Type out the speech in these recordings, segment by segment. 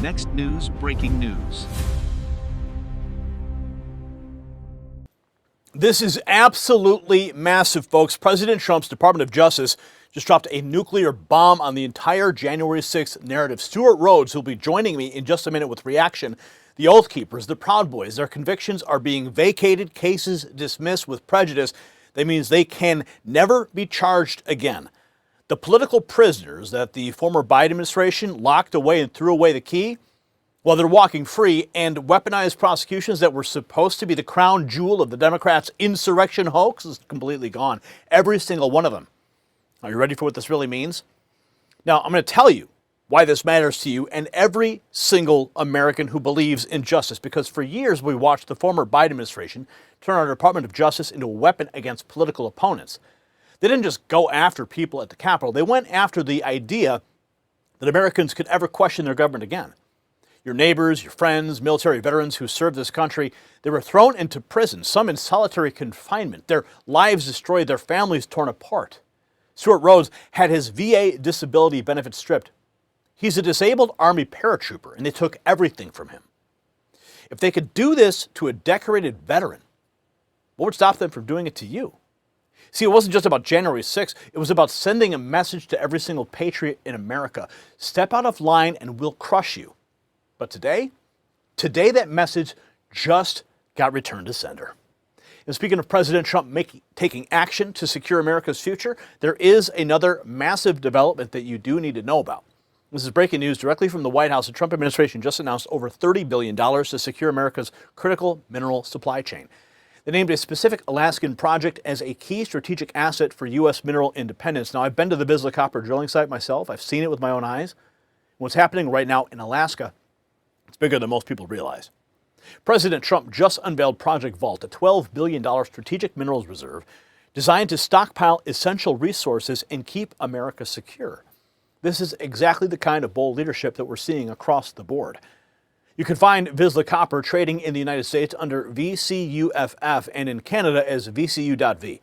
Next news, breaking news. This is absolutely massive, folks. President Trump's Department of Justice just dropped a nuclear bomb on the entire January 6th narrative. Stuart Rhodes, who'll be joining me in just a minute with reaction, the Oath Keepers, the Proud Boys, their convictions are being vacated, cases dismissed with prejudice. That means they can never be charged again. The political prisoners that the former Biden administration locked away and threw away the key, well, they're walking free, and weaponized prosecutions that were supposed to be the crown jewel of the Democrats' insurrection hoax is completely gone. Every single one of them. Are you ready for what this really means? Now, I'm going to tell you why this matters to you and every single American who believes in justice, because for years we watched the former Biden administration turn our Department of Justice into a weapon against political opponents. They didn't just go after people at the Capitol. They went after the idea that Americans could ever question their government again. Your neighbors, your friends, military veterans who served this country, they were thrown into prison, some in solitary confinement, their lives destroyed, their families torn apart. Stuart Rhodes had his VA disability benefits stripped. He's a disabled Army paratrooper, and they took everything from him. If they could do this to a decorated veteran, what would stop them from doing it to you? See, it wasn't just about January 6th. It was about sending a message to every single patriot in America. Step out of line and we'll crush you. But today that message just got returned to sender. And speaking of President Trump taking action to secure America's future, there is another massive development that you do need to know about. This is breaking news directly from the White House. The Trump administration just announced over $30 billion to secure America's critical mineral supply chain. They named a specific Alaskan project as a key strategic asset for U.S. mineral independence. Now, I've been to the VCUFF drilling site myself. I've seen it with my own eyes. What's happening right now in Alaska, it's bigger than most people realize. President Trump just unveiled Project Vault, a $12 billion strategic minerals reserve designed to stockpile essential resources and keep America secure. This is exactly the kind of bold leadership that we're seeing across the board. You can find VCUFF trading in the United States under VCUFF and in Canada as VCU.V.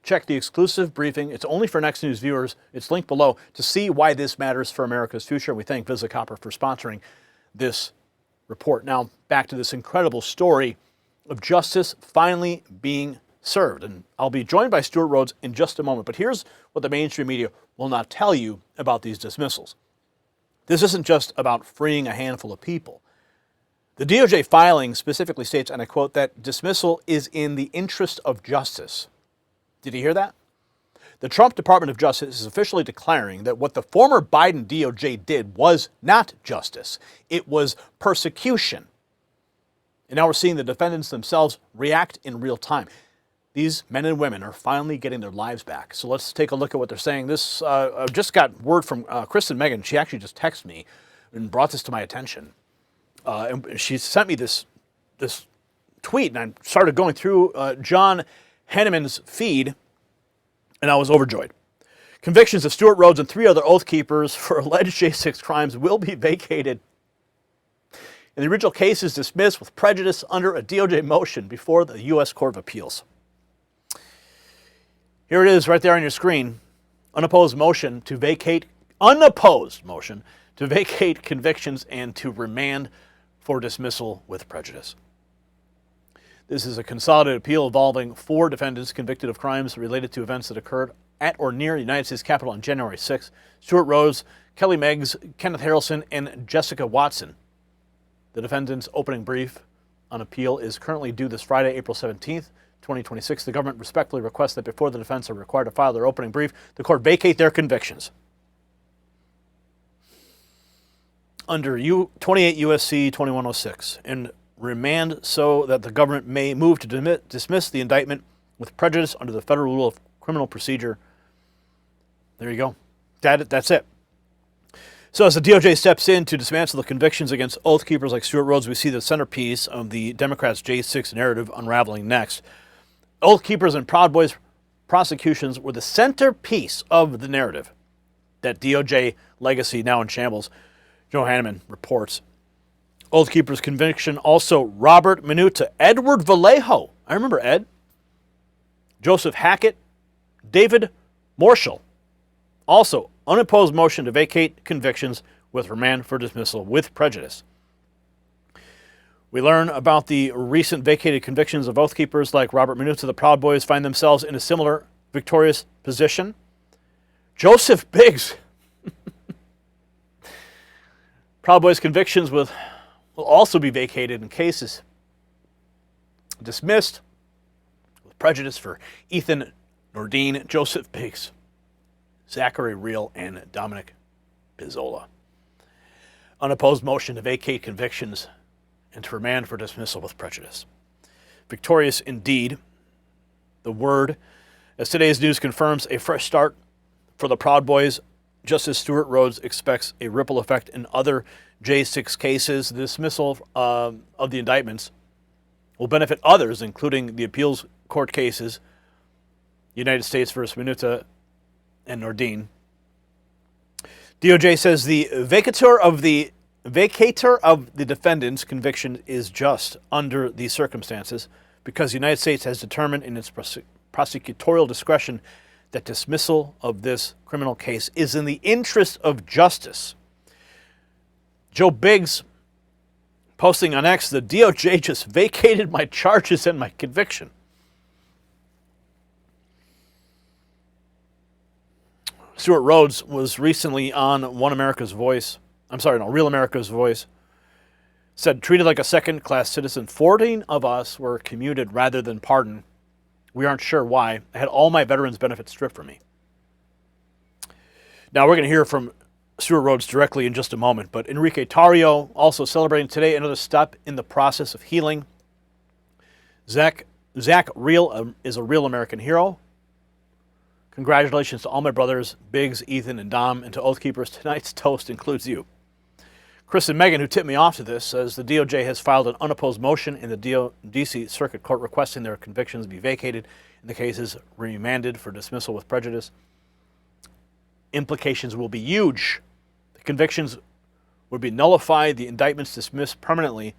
Check the exclusive briefing. It's only for Next News viewers. It's linked below to see why this matters for America's future. We thank VCUFF for sponsoring this report. Now, back to this incredible story of justice finally being served. And I'll be joined by Stuart Rhodes in just a moment. But here's what the mainstream media will not tell you about these dismissals. This isn't just about freeing a handful of people. The DOJ filing specifically states, and I quote, that dismissal is in the interest of justice. Did you hear that? The Trump Department of Justice is officially declaring that what the former Biden DOJ did was not justice. It was persecution. And now we're seeing the defendants themselves react in real time. These men and women are finally getting their lives back. So let's take a look at what they're saying. This just got word from Kristen Megan. She actually just texted me and brought this to my attention. And she sent me this tweet, and I started going through John Henneman's feed, and I was overjoyed. Convictions of Stuart Rhodes and 3 other Oath Keepers for alleged J6 crimes will be vacated. And the original case is dismissed with prejudice under a DOJ motion before the U.S. Court of Appeals. Here it is right there on your screen. Unopposed motion to vacate convictions and to remand for dismissal with prejudice. This is a consolidated appeal involving 4 defendants convicted of crimes related to events that occurred at or near the United States Capitol on January 6th. Stuart Rhodes, Kelly Meggs, Kenneth Harrelson, and Jessica Watson. The defendant's opening brief on appeal is currently due this Friday, April 17th, 2026. The government respectfully requests that before the defense are required to file their opening brief, the court vacate their convictions. Under 28 U.S.C. 2106 and remand so that the government may move to dismiss the indictment with prejudice under the federal rule of criminal procedure. There you go. That's it. So as the DOJ steps in to dismantle the convictions against Oath Keepers like Stuart Rhodes, we see the centerpiece of the Democrats' J6 narrative unraveling next. Oath Keepers and Proud Boys prosecutions were the centerpiece of the narrative. That DOJ legacy now in shambles. Joe Hanneman reports. Oath Keepers conviction also Robert Minuta, Edward Vallejo, I remember Ed, Joseph Hackett, David Marshall. Also, unopposed motion to vacate convictions with remand for dismissal with prejudice. We learn about the recent vacated convictions of Oath Keepers like Robert Minuta. The Proud Boys find themselves in a similar victorious position. Joseph Biggs. Proud Boys convictions will also be vacated in cases dismissed with prejudice for Ethan Nordine, Joseph Biggs, Zachary Reel, and Dominic Pizzola. Unopposed motion to vacate convictions and to remand for dismissal with prejudice. Victorious indeed. The word, as today's news confirms, a fresh start for the Proud Boys. Justice Stuart Rhodes expects a ripple effect in other J6 cases. The dismissal of the indictments will benefit others, including the appeals court cases, United States versus Minuta and Nordine. DOJ says the vacatur of the defendant's conviction is just under these circumstances because the United States has determined in its prosecutorial discretion that dismissal of this criminal case is in the interest of justice. Joe Biggs posting on X, the DOJ just vacated my charges and my conviction. Stuart Rhodes was recently on Real America's Voice, said, treated like a second-class citizen. 14 of us were commuted rather than pardoned. We aren't sure why. I had all my veterans' benefits stripped from me. Now, we're going to hear from Stuart Rhodes directly in just a moment, but Enrique Tarrio also celebrating today another step in the process of healing. Zach Reel is a real American hero. Congratulations to all my brothers, Biggs, Ethan, and Dom, and to Oath Keepers. Tonight's toast includes you. Chris and Megan, who tipped me off to this, says the DOJ has filed an unopposed motion in the D.C. Circuit Court requesting their convictions be vacated and the cases remanded for dismissal with prejudice. Implications will be huge. The convictions would be nullified, the indictments dismissed permanently,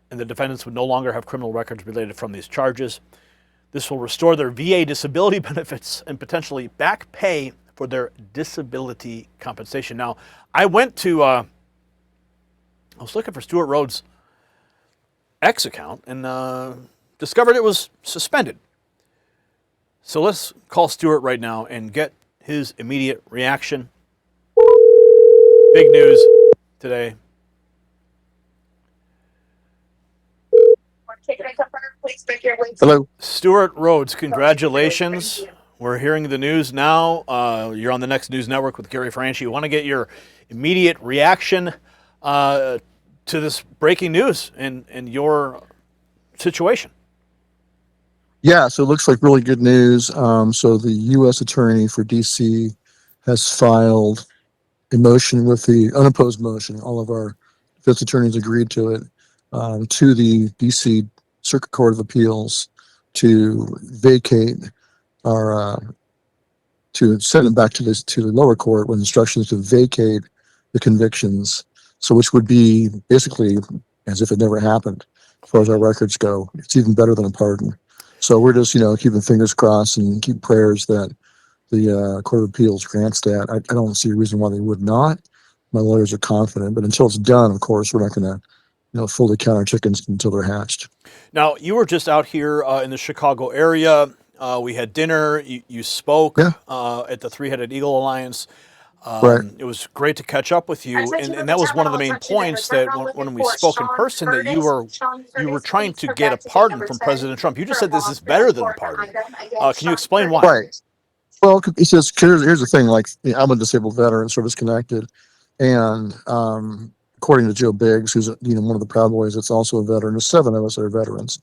and the defendants would no longer have criminal records related from these charges. This will restore their VA disability benefits and potentially back pay for their disability compensation. Now, I was looking for Stuart Rhodes' X account and discovered it was suspended. So let's call Stuart right now and get his immediate reaction. Big news today. Hello. Stuart Rhodes, congratulations. We're hearing the news now. You're on the Next News Network with Gary Franchi. We want to get your immediate reaction to this breaking news and your situation. Yeah, so it looks like really good news. So the U.S. Attorney for D.C. has filed a motion with the unopposed motion. All of our defense attorneys agreed to it, to the D.C. Circuit Court of Appeals to vacate our, to send it back to the lower court with instructions to vacate the convictions. So which would be basically as if it never happened as far as our records go. It's even better than a pardon. So we're just, keeping fingers crossed and keep prayers that the Court of Appeals grants that. I don't see a reason why they would not. My lawyers are confident, but until it's done, of course, we're not going to, fully count our chickens until they're hatched. Now, you were just out here in the Chicago area. We had dinner. You spoke at the Three-Headed Eagle Alliance. Right. It was great to catch up with you, and that was one of the main points that when we spoke in person that you were trying to get a pardon from President Trump. You just said this is better than a pardon. Can you explain why? Right. Well, he says here's the thing. Like, I'm a disabled veteran, service connected, and according to Joe Biggs, who's one of the Proud Boys, that's also a veteran. There's 7 of us that are veterans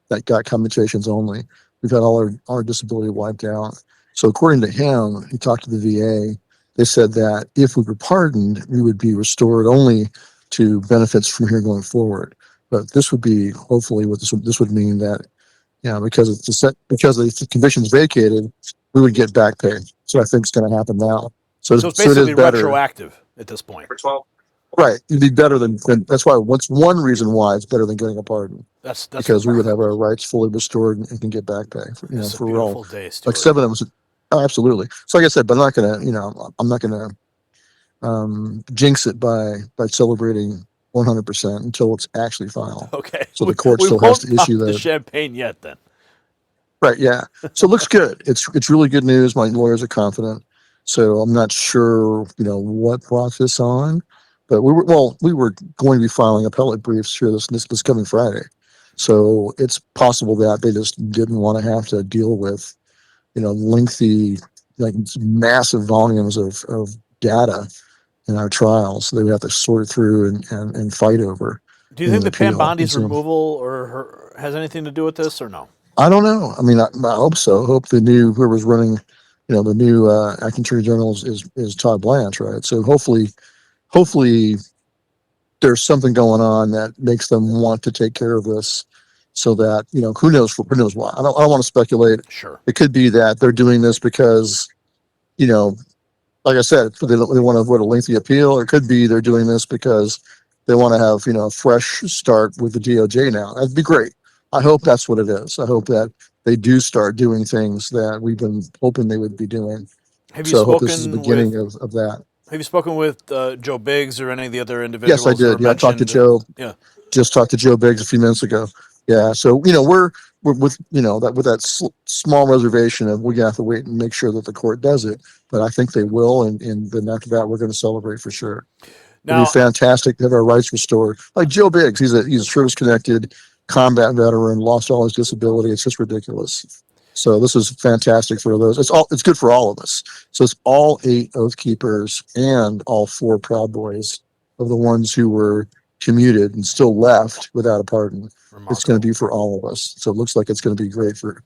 that got commutations only. We've had all our disability wiped out. So according to him, he talked to the VA. They said that if we were pardoned, we would be restored only to benefits from here going forward. But this would be hopefully what this would mean that, because the conviction's vacated, we would get back pay. So I think it's going to happen now. So it's basically it is better. Retroactive at this point. Right, it'd be better than that's why. What's one reason why it's better than getting a pardon? That's because we would have our rights fully restored and can get back pay. For all. Day, like 7 of us. Oh, absolutely. So like I said, but I'm not gonna, jinx it by celebrating 100% until it's actually final. Okay. So the court we still has won't to issue pop the that. champagne yet then. Right. Yeah. So it looks good. It's really good news. My lawyers are confident. So I'm not sure, what brought this on, but we were going to be filing appellate briefs here this coming Friday. So it's possible that they just didn't want to have to deal with, lengthy, like massive volumes of data in our trials. So they would have to sort through and fight over. Do you think the Pam appeal. Bondi's removal has anything to do with this or no? I don't know. I mean, I hope so. I hope whoever's running, the new acting attorney general is Todd Blanche, right? So hopefully there's something going on that makes them want to take care of this, so that who knows why. I don't want to speculate. Sure. It could be that they're doing this because, like I said, they want to avoid a lengthy appeal. Or it could be they're doing this because they want to have a fresh start with the DOJ now. That'd be great. I hope that's what it is. I hope that they do start doing things that we've been hoping they would be doing. Have you I hope this spoken is the beginning with of that. Have you spoken with Joe Biggs or any of the other individuals? Yes, I did. who Yeah, I were talked to mentioned? Joe. Yeah. Just talked to Joe Biggs a few minutes ago. Yeah, so we're with that small reservation of we have to wait and make sure that the court does it. But I think they will, and then after that we're going to celebrate for sure. Now, It'd be fantastic to have our rights restored. Like Joe Biggs, he's a service-connected combat veteran, lost all his disability. It's just ridiculous. So this is fantastic for those. It's good for all of us. So it's all 8 Oath Keepers and all 4 Proud Boys of the ones who were commuted and still left without a pardon. remarkable. It's going to be for all of us. So it looks like it's going to be great for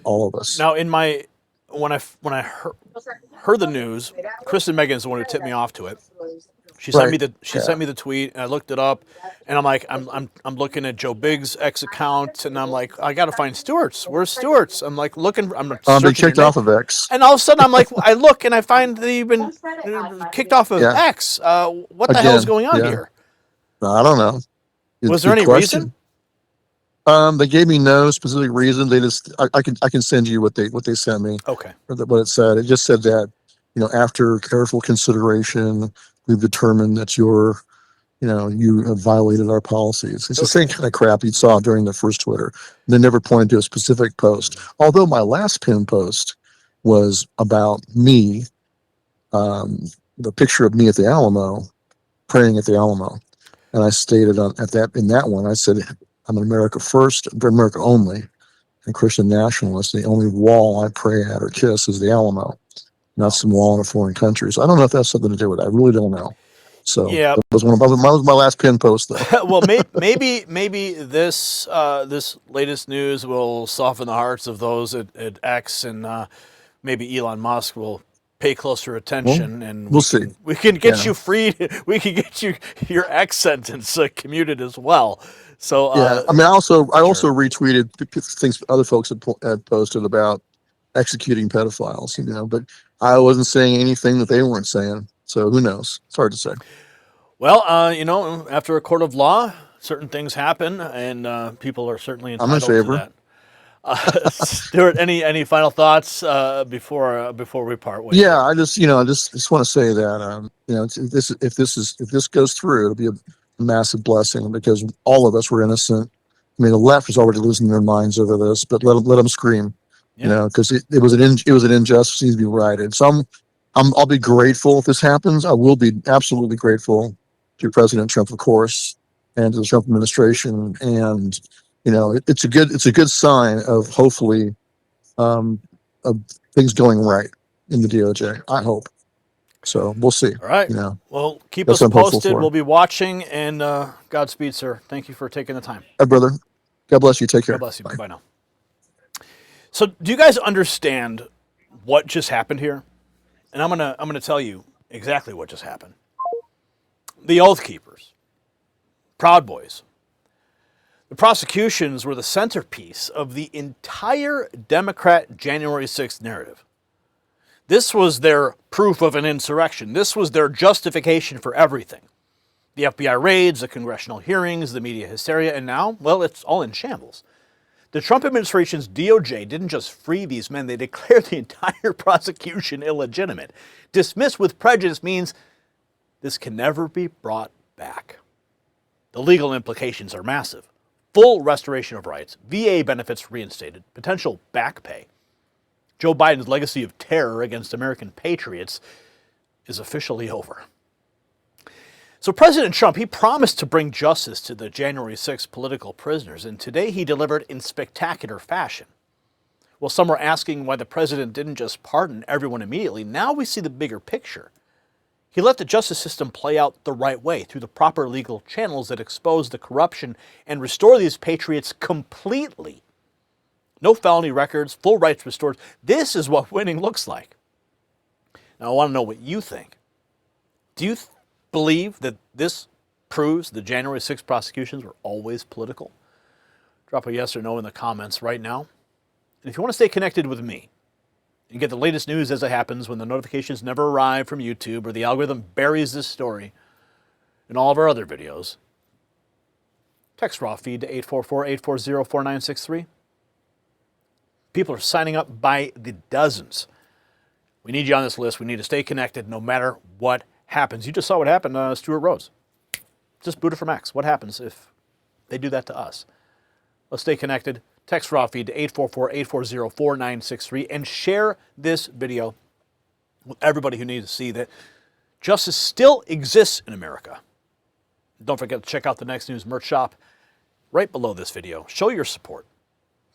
all of us. Now, when I heard the news, Kristen Megan's the one who tipped me off to it. She sent me the tweet, and I looked it up, and I'm like, I'm looking at Joe Biggs' X account, and I'm like, I got to find Stuart's. Where's Stuart's? I'm like looking. I'm searching. Been kicked off of X, and all of a sudden I'm like, I look and I find that you've been kicked off of X. What the hell is going on here? I don't know. Was there any reason? They gave me no specific reason. They just I can send you what they sent me. Okay. Or what it said. It just said that after careful consideration, we've determined that you have violated our policies. It's the same kind of crap you saw during the first Twitter. They never pointed to a specific post. Although my last pinned post was about me, the picture of me at the Alamo, praying at the Alamo, and I stated in that one, I said, I'm an America first, America only, and Christian nationalist. The only wall I pray at or kiss is the Alamo, not some wall in a foreign country. So I don't know if that's something to do with it. I really don't know. So yeah, that was my last pin post though. Well, maybe this latest news will soften the hearts of those at X, and maybe Elon Musk will pay closer attention, and we'll see. We can get you freed. We can get your X sentence commuted as well. So I mean, I also retweeted things other folks had posted about executing pedophiles, but I wasn't saying anything that they weren't saying. So who knows? It's hard to say. Well, after a court of law, certain things happen, and people are certainly entitled to that. Stuart, any final thoughts before we part ways? Yeah, I just want to say that if this goes through, it'll be a massive blessing because all of us were innocent. I mean, the left is already losing their minds over this, but let them scream, because it was an injustice needs to be righted. So I'll be grateful if this happens. I will be absolutely grateful to President Trump, of course, and to the Trump administration. And it's a good sign of hopefully of things going right in the DOJ. I hope. So we'll see. All right. Well, keep us posted. We'll be watching. And Godspeed, sir. Thank you for taking the time. Hi, brother. God bless you. Take care. God bless you. Bye now. So, do you guys understand what just happened here? And I'm gonna tell you exactly what just happened. The Oath Keepers, Proud Boys. The prosecutions were the centerpiece of the entire Democrat January 6th narrative. This was their proof of an insurrection. This was their justification for everything. The FBI raids, the congressional hearings, the media hysteria, and now, well, it's all in shambles. The Trump administration's DOJ didn't just free these men, they declared the entire prosecution illegitimate. Dismiss with prejudice means this can never be brought back. The legal implications are massive. Full restoration of rights, VA benefits reinstated, potential back pay. Joe Biden's legacy of terror against American patriots is officially over. So President Trump, he promised to bring justice to the January 6th political prisoners, and today he delivered in spectacular fashion. Well, some are asking why the president didn't just pardon everyone immediately. Now we see the bigger picture. He let the justice system play out the right way through the proper legal channels that expose the corruption and restore these patriots completely. No felony records, full rights restored. This is what winning looks like. Now I want to know what you think. Do you believe that this proves the January 6th prosecutions were always political? Drop a yes or no in the comments right now. And if you want to stay connected with me and get the latest news as it happens when the notifications never arrive from YouTube or the algorithm buries this story and all of our other videos, text raw feed to 844-840-4963. People are signing up by the dozens. We need you on this list. We need to stay connected no matter what happens. You just saw what happened to Stuart Rhodes. Just booted from X. What happens if they do that to us? Let's stay connected. Text raw feed to 844-840-4963 and share this video with everybody who needs to see that justice still exists in America. Don't forget to check out the Next News merch shop right below this video. Show your support.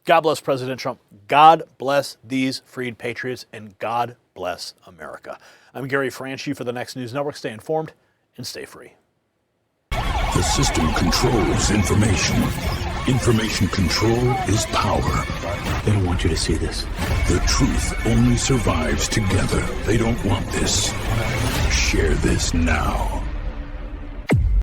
God bless President Trump. God bless these freed patriots, and God bless America. I'm Gary Franchi for the Next News Network. Stay informed and stay free. The system controls information. Information control is power. They don't want you to see this. The truth only survives together. They don't want this. Share this now.